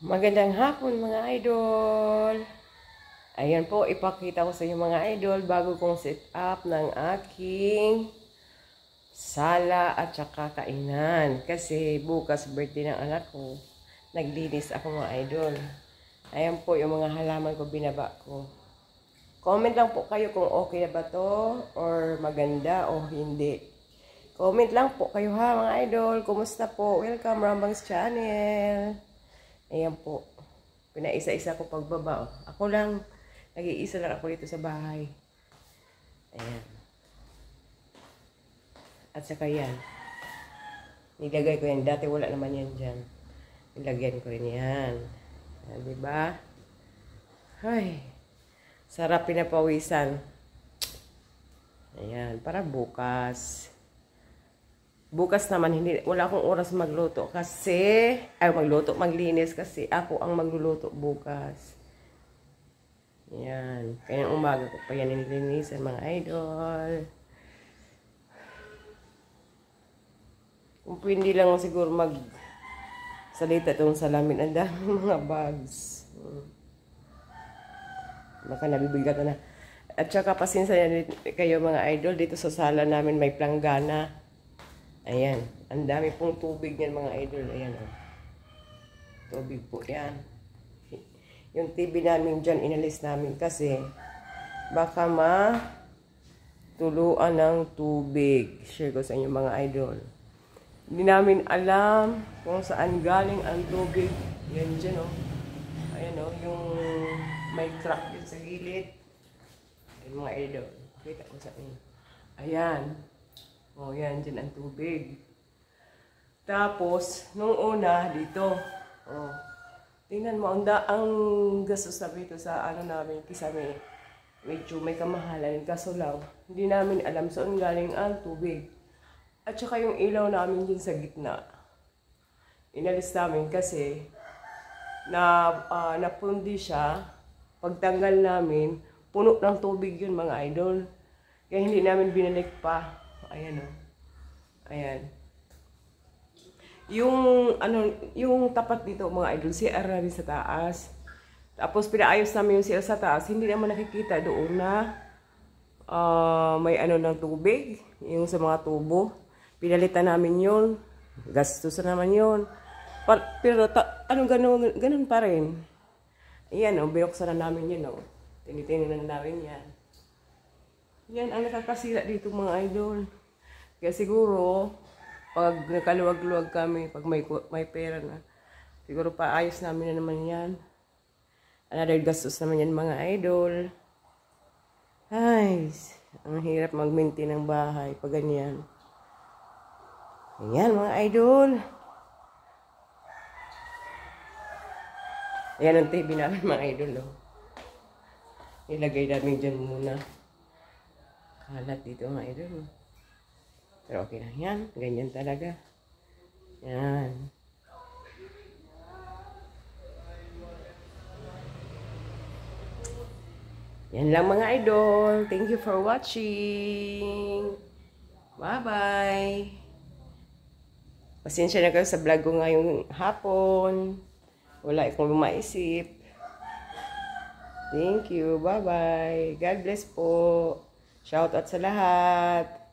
Magandang hapon mga idol. Ayan po, ipakita ko sa inyo mga idol bago kong set up ng aking sala at saka kainan. Kasi bukas birthday ng anak ko. Naglinis ako mga idol. Ayan po yung mga halaman ko, binaba ko. Comment lang po kayo kung okay na ba to or maganda o hindi. Comment lang po kayo ha mga idol. Kumusta po? Welcome Rambangs Channel. Ayan po. Pinaisa-isa ko pagbaba. Oh. Ako lang. Nag-iisa lang ako dito sa bahay. Ayan. At saka yan. Nilagay ko yan. Dati wala naman yan dyan. Nilagyan ko rin yan. Ayan, diba? Ay. Sarap pinapawisan. Ayan. Para bukas. Bukas naman, wala akong oras magluto kasi, maglinis kasi ako ang magluluto bukas. Yan. Kaya umaga ko pa yan nilinisan mga idol. Kung pwede lang siguro salita itong salamin. Ang daming mga bags. Baka nabibigatan na. At saka pasensya na kayo mga idol, dito sa sala namin may planggana. Ayan, ang dami pong tubig niyan mga idol. Ayan o. Tubig po yan. Yung TV namin dyan, inalis namin kasi baka matuluan ng tubig. Share ko sa inyo mga idol. Hindi namin alam kung saan galing ang tubig. Yan dyan o. Ayan o, yung may crack din sa gilid. Ayan mga idol. Pakita ko sa inyo. Ayan. O, yan, dyan ang tubig. Tapos, nung una, dito. O, tingnan mo, ang gastos na dito sa ano namin, kisame, medyo may kamahalan. Kaso lang, hindi namin alam saan galing ang tubig. At saka yung ilaw namin dyan sa gitna. Inalis namin kasi, napundi siya. Pagtanggal namin, puno ng tubig yun mga idol. Kaya hindi namin binalik pa. Ayan o. Ayan. Yung tapat dito mga idol, CR namin sa taas. Tapos pinaayos namin yung CR sa taas. Hindi naman nakikita doon na may ng tubig. Yung sa mga tubo. Pinalitan namin yun. Gastos naman yun. Pero ganun pa rin. Ayan o, binuksan na namin yun o. Tinitingnan na namin yan. Yan ang nakakasira dito mga idol. Kaya siguro, pag nakaluwag-luwag kami, pag may pera na, siguro paayos namin na naman yan. Another gastos naman yan mga idol. Ay, ang hirap mag-maintain ng bahay pag ganyan. Ayan mga idol. Ayan ang TV namin mga idol. Oh. Ilagay namin dyan muna. Kalat dito mga idol. Pero okay lang yan. Ganyan talaga. Yan. Yan lang mga idol. Thank you for watching. Bye-bye. Pasensya na kayo sa vlog ko ngayong hapon. Wala akong maisip. Thank you. Bye-bye. God bless po. Shout out sa lahat.